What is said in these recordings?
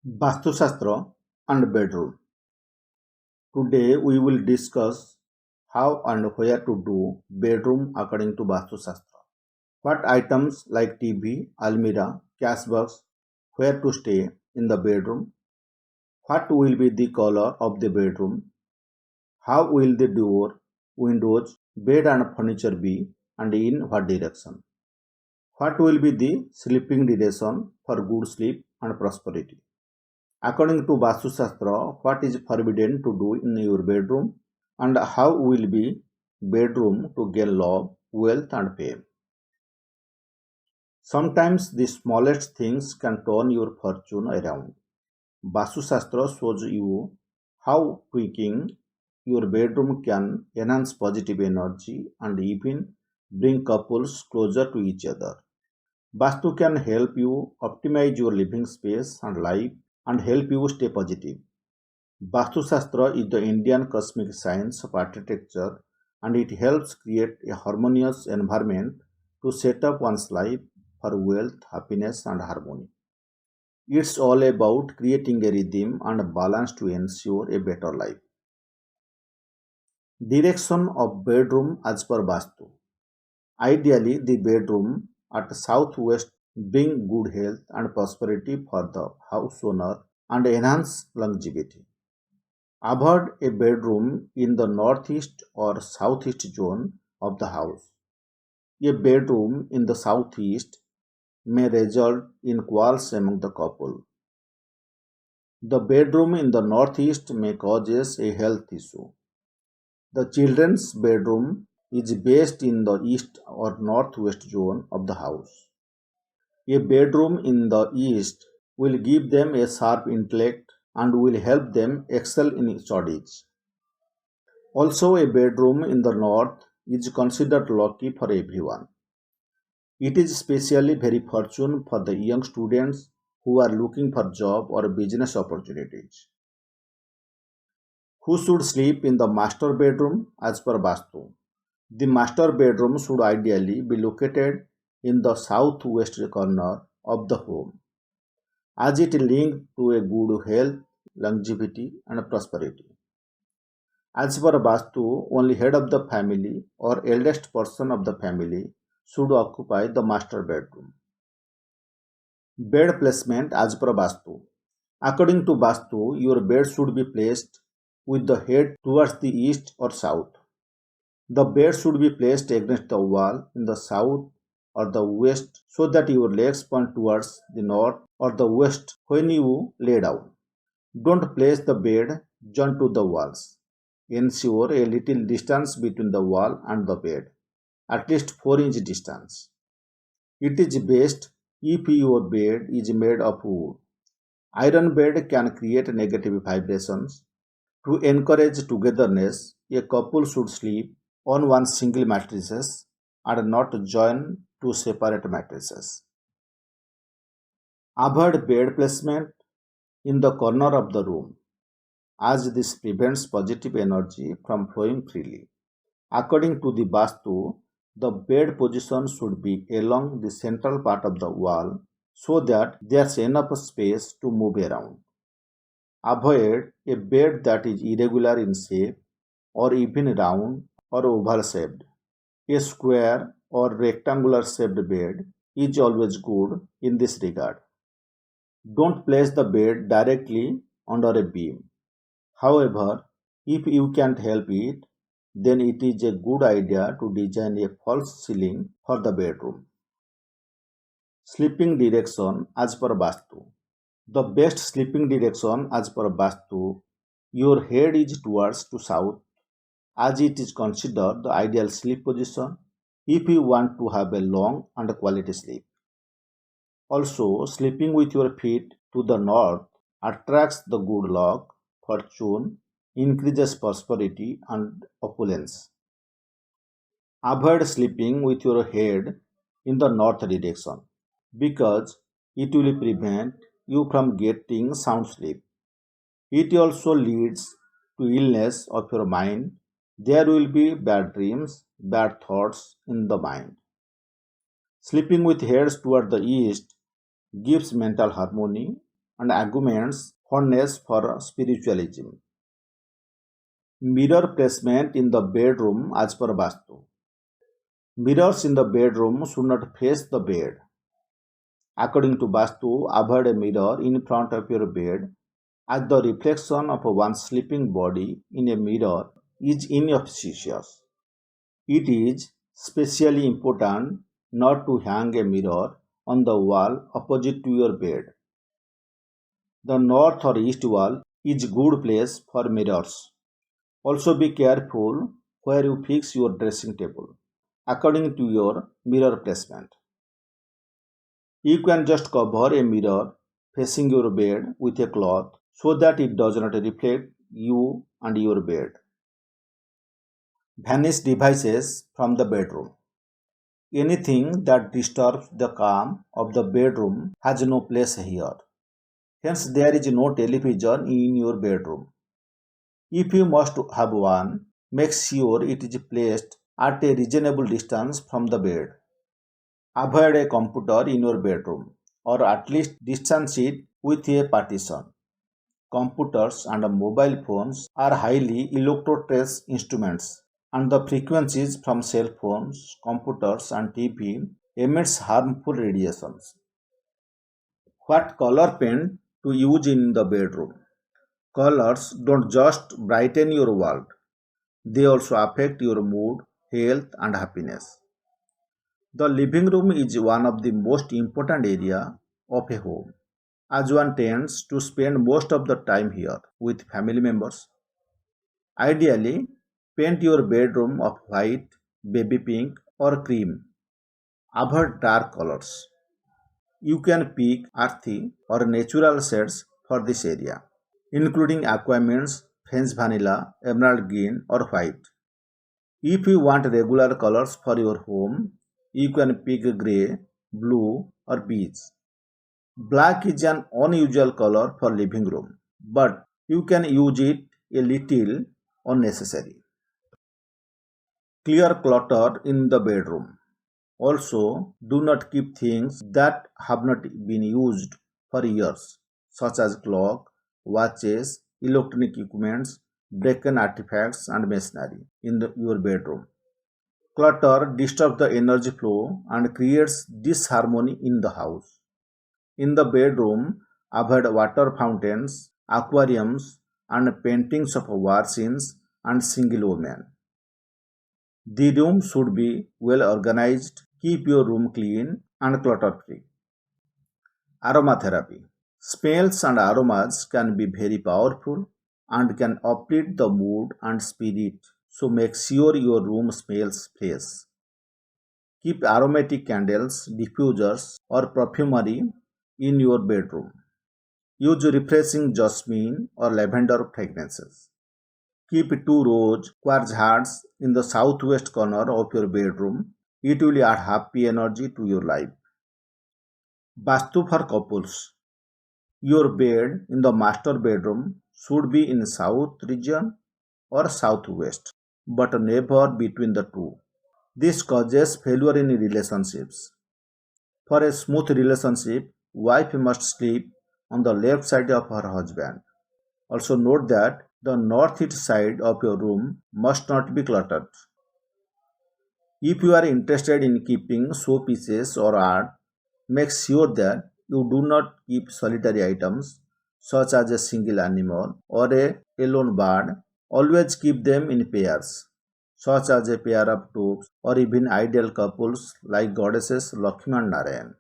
Vastu Shastra and bedroom. Today we will discuss how and where to do bedroom according to Vastu Shastra. What items like TV, almirah, cash box, where to stay in the bedroom, what will be the color of the bedroom, how will the door, windows, bed and furniture be, and in what direction. What will be the sleeping direction for good sleep and prosperity. According to Vastu Shastra, what is forbidden to do in your bedroom and how will be bedroom to gain love, wealth and fame. Sometimes the smallest things can turn your fortune around. Vastu Shastra shows you how tweaking your bedroom can enhance positive energy and even bring couples closer to each other. Vastu can help you optimize your living space and life and help you stay positive. Vastu Shastra is the Indian cosmic science of architecture and it helps create a harmonious environment to set up one's life for wealth, happiness, and harmony. It's all about creating a rhythm and balance to ensure a better life. Direction of bedroom as per Vastu. Ideally, the bedroom at southwest bring good health and prosperity for the house owner and enhance longevity. Avoid a bedroom in the northeast or southeast zone of the house. A bedroom in the southeast may result in quarrels among the couple. The bedroom in the northeast may causes a health issue. The children's bedroom is based in the east or northwest zone of the house. A bedroom in the east will give them a sharp intellect and will help them excel in studies. Also, a bedroom in the north is considered lucky for everyone. It is especially very fortune for the young students who are looking for job or business opportunities. Who should sleep in the master bedroom as per Vastu? The master bedroom should ideally be located in the southwest corner of the home as it linked to a good health, longevity and prosperity. As per Vastu, only head of the family or eldest person of the family should occupy the master bedroom. Bed placement as per Vastu. According to Vastu, your bed should be placed with the head towards the east or south. The bed should be placed against the wall in the south or the west so that your legs point towards the north or the west when you lay down. Don't place the bed joined to the walls. Ensure a little distance between the wall and the bed, at least 4-inch distance. It is best if your bed is made of wood. Iron bed can create negative vibrations. To encourage togetherness, a couple should sleep on one single mattresses and not join two separate mattresses. Avoid bed placement in the corner of the room as this prevents positive energy from flowing freely. According to the Vastu, the bed position should be along the central part of the wall so that there's enough space to move around. Avoid a bed that is irregular in shape or even round or oval shaped. A square or rectangular shaped bed is always good in this regard. Don't place the bed directly under a beam. However, if you can't help it, then it is a good idea to design a false ceiling for the bedroom. Sleeping direction as per Vastu. The best sleeping direction as per Vastu, your head is towards to south as it is considered the ideal sleep position if you want to have a long and quality sleep. Also, sleeping with your feet to the north attracts the good luck, fortune, increases prosperity and opulence. Avoid sleeping with your head in the north direction because it will prevent you from getting sound sleep. It also leads to illness of your mind. There will be bad dreams, bad thoughts in the mind. Sleeping with heads toward the east gives mental harmony and arguments fondness for spiritualism. Mirror placement in the bedroom as per Vastu. Mirrors in the bedroom should not face the bed. According to Vastu, avoid a mirror in front of your bed as the reflection of one's sleeping body in a mirror is inauspicious. It is especially important not to hang a mirror on the wall opposite to your bed. The north or east wall is a good place for mirrors. Also be careful where you fix your dressing table according to your mirror placement. You can just cover a mirror facing your bed with a cloth so that it does not reflect you and your bed. Vanish devices from the bedroom. Anything that disturbs the calm of the bedroom has no place here. Hence, there is no television in your bedroom. If you must have one, make sure it is placed at a reasonable distance from the bed. Avoid a computer in your bedroom, or at least distance it with a partition. Computers and mobile phones are highly electro-trace instruments, and the frequencies from cell phones, computers, and TV emits harmful radiations. What color paint to use in the bedroom? Colors don't just brighten your world, they also affect your mood, health, and happiness. The living room is one of the most important area of a home, as one tends to spend most of the time here with family members. Ideally, paint your bedroom of white, baby pink, or cream. Avoid dark colors. You can pick earthy or natural shades for this area, including aquamarines, French vanilla, emerald green, or white. If you want regular colors for your home, you can pick grey, blue, or beige. Black is an unusual color for living room, but you can use it a little unnecessary. Clear clutter in the bedroom. Also, do not keep things that have not been used for years, such as clock, watches, electronic equipments, broken artifacts, and machinery in your bedroom. Clutter disturbs the energy flow and creates disharmony in the house. In the bedroom, avoid water fountains, aquariums, and paintings of war scenes and single women. The room should be well organized. Keep your room clean and clutter free. Aromatherapy. Smells and aromas can be very powerful and can uplift the mood and spirit, so make sure your room smells fresh. Keep aromatic candles, diffusers, or perfumery in your bedroom. Use refreshing jasmine or lavender fragrances. Keep two rose quartz hearts in the southwest corner of your bedroom. It will add happy energy to your life. Vastu for couples. Your bed in the master bedroom should be in south region or southwest, but never between the two. This causes failure in relationships. For a smooth relationship, wife must sleep on the left side of her husband. Also note that the northeast side of your room must not be cluttered. If you are interested in keeping showpieces or art, make sure that you do not keep solitary items such as a single animal or a alone bird. Always keep them in pairs, such as a pair of doves or even ideal couples like goddesses Lakshmi and Narayan.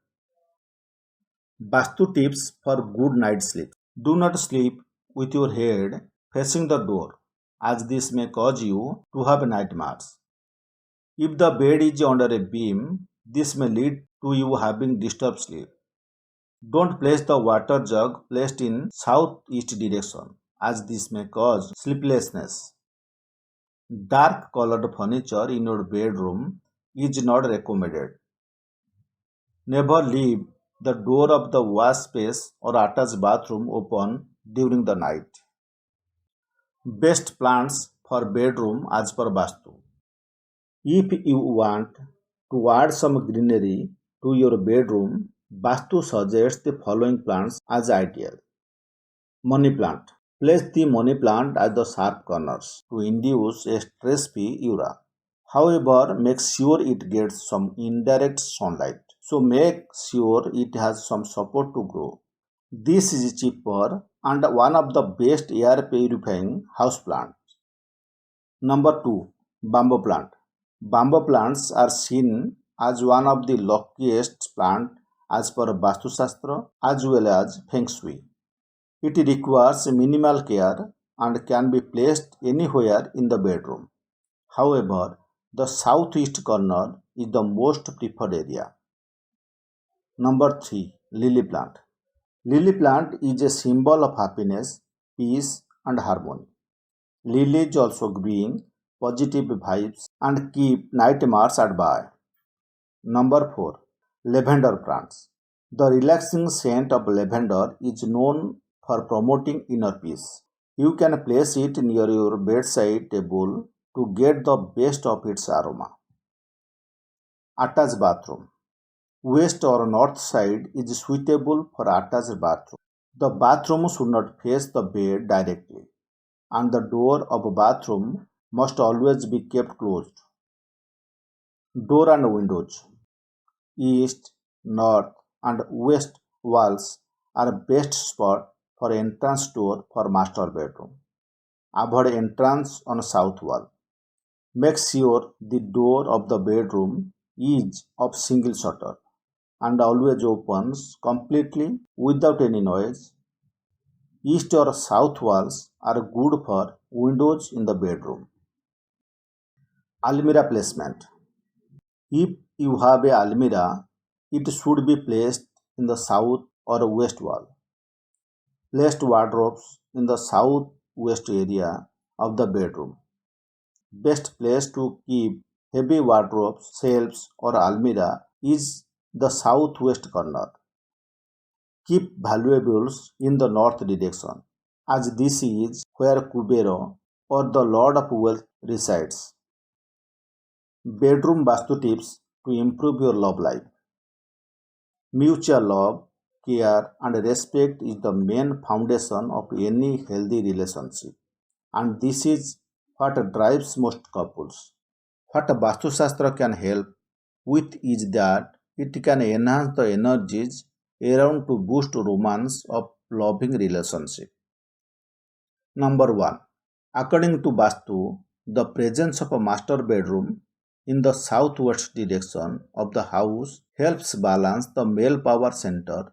Vastu tips for good night sleep. Do not sleep with your head facing the door, as this may cause you to have nightmares. If the bed is under a beam, this may lead to you having disturbed sleep. Don't place the water jug placed in southeast direction, as this may cause sleeplessness. Dark colored furniture in your bedroom is not recommended. Never leave the door of the wash space or attached bathroom open during the night. Best plants for bedroom as per Vastu. If you want to add some greenery to your bedroom, Vastu suggests the following plants as ideal. Money plant. Place the money plant at the sharp corners to induce a stress-free aura. However, make sure it gets some indirect sunlight. So make sure it has some support to grow. This is cheaper and one of the best air purifying house plants. Number 2. Bamboo plant. Bamboo plants are seen as one of the luckiest plant as per Vastu Shastra as well as Feng Shui. It requires minimal care and can be placed anywhere in the bedroom. However, the southeast corner is the most preferred area. Number 3. Lily plant. Lily plant is a symbol of happiness, peace and harmony. Lilies also bring positive vibes and keep nightmares at bay. Number 4. Lavender plants. The relaxing scent of lavender is known for promoting inner peace. You can place it near your bedside table to get the best of its aroma. Attached bathroom. West or north side is suitable for attached bathroom. The bathroom should not face the bed directly, and the door of a bathroom must always be kept closed. Door and windows. East, north, and west walls are best spot for entrance door for master bedroom. Avoid entrance on south wall. Make sure the door of the bedroom is of single shutter and always opens completely without any noise. East or south walls are good for windows in the bedroom. Almirah placement. If you have a almirah, it should be placed in the south or west wall. Place wardrobes in the south-west area of the bedroom. Best place to keep heavy wardrobes, shelves or almirah is the southwest corner. Keep valuables in the north direction, as this is where Kubera or the Lord of Wealth resides. Bedroom Vastu tips to improve your love life. Mutual love, care and respect is the main foundation of any healthy relationship, and this is what drives most couples. What Vastu Shastra can help with is that it can enhance the energies around to boost romance of loving relationship. Number 1. According to Vastu, the presence of a master bedroom in the southwest direction of the house helps balance the male power center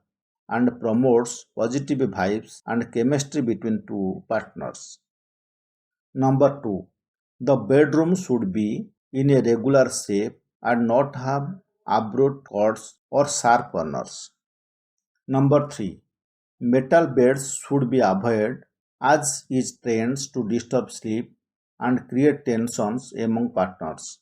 and promotes positive vibes and chemistry between two partners. Number 2. The bedroom should be in a regular shape and not have abrupt corners or sharp corners. Number 3. Metal beds should be avoided as it tends to disturb sleep and create tensions among partners.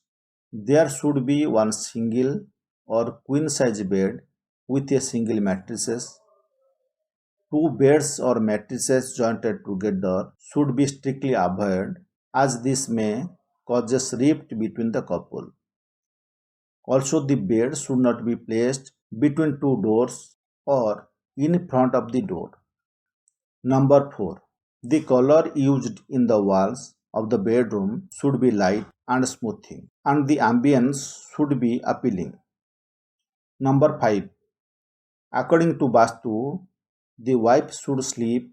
There should be one single or queen size bed with a single mattresses. Two beds or mattresses jointed together should be strictly avoided as this may cause rift between the couple. Also, the bed should not be placed between two doors or in front of the door. Number 4. The color used in the walls of the bedroom should be light and smoothing, and the ambience should be appealing. Number 5. According to Vastu, the wife should sleep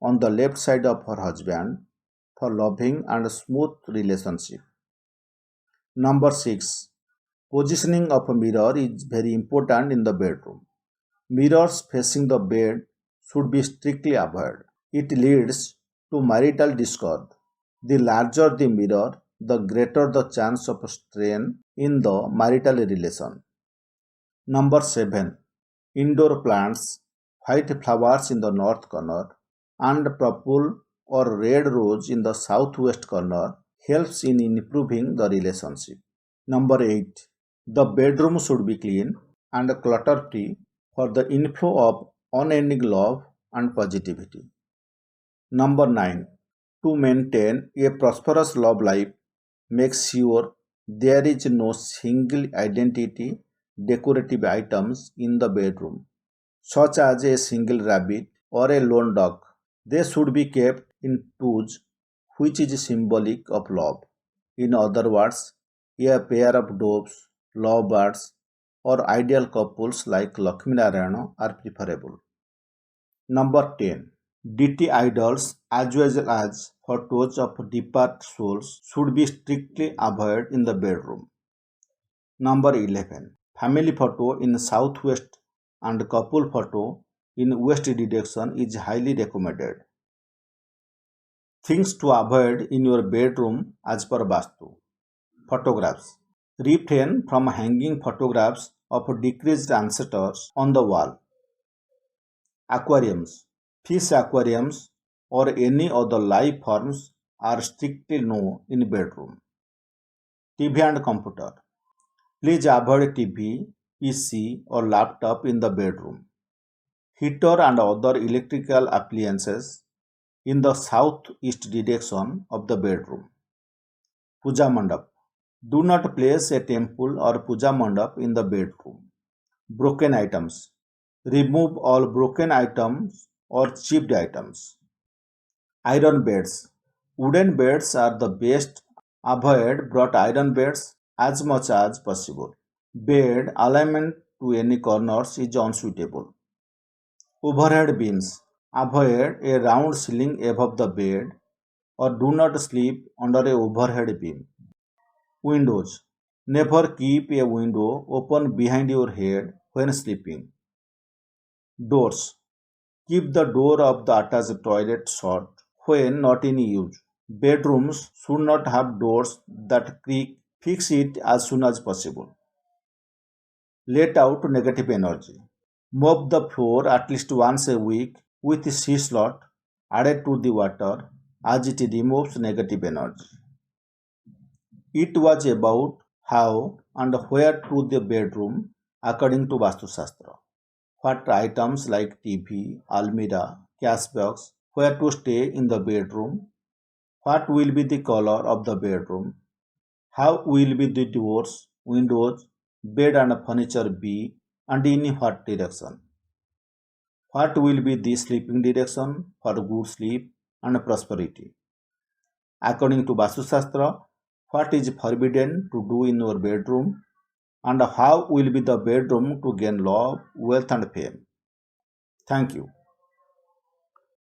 on the left side of her husband for loving and smooth relationship. Number 6. Positioning of a mirror is very important in the bedroom. Mirrors facing the bed should be strictly avoided. It leads to marital discord. The larger the mirror, the greater the chance of strain in the marital relation. Number 7. Indoor plants, white flowers in the north corner and purple or red rose in the southwest corner helps in improving the relationship. Number 8. The bedroom should be clean and clutter free for the inflow of unending love and positivity. Number 9. To maintain a prosperous love life, make sure there is no single identity decorative items in the bedroom, such as a single rabbit or a lone dog. They should be kept in twos, which is symbolic of love. In other words, a pair of doves, lovebirds, or ideal couples like Lakshmi Narayana are preferable. Number 10. Deity idols as well as photos of departed souls should be strictly avoided in the bedroom. Number 11. Family photo in southwest and couple photo in west direction is highly recommended. Things to avoid in your bedroom as per Vastu. Photographs. Refrain from hanging photographs of decreased ancestors on the wall. Aquariums. Fish aquariums or any other live forms are strictly no in bedroom. TV and computer. Please avoid TV, PC or laptop in the bedroom. Heater and other electrical appliances in the southeast direction of the bedroom. Puja Mandap. Do not place a temple or puja mandap in the bedroom. Broken items. Remove all broken items or chipped items. Iron beds. Wooden beds are the best. Avoid brought iron beds as much as possible. Bed alignment to any corners is unsuitable. Overhead beams. Avoid a round ceiling above the bed or do not sleep under a overhead beam. Windows. Never keep a window open behind your head when sleeping. Doors. Keep the door of the attached toilet shut when not in use. Bedrooms should not have doors that creak. Fix it as soon as possible. Let out negative energy. Mop the floor at least once a week with sea salt added to the water as it removes negative energy. It was about how and where to the bedroom according to Vastu Shastra. What items like TV, almirah, cash box, where to stay in the bedroom, what will be the color of the bedroom, how will be the doors, windows, bed and furniture be, and in what direction. What will be the sleeping direction for good sleep and prosperity. According to Vastu Shastra, what is forbidden to do in your bedroom and how will be the bedroom to gain love, wealth and fame. Thank you.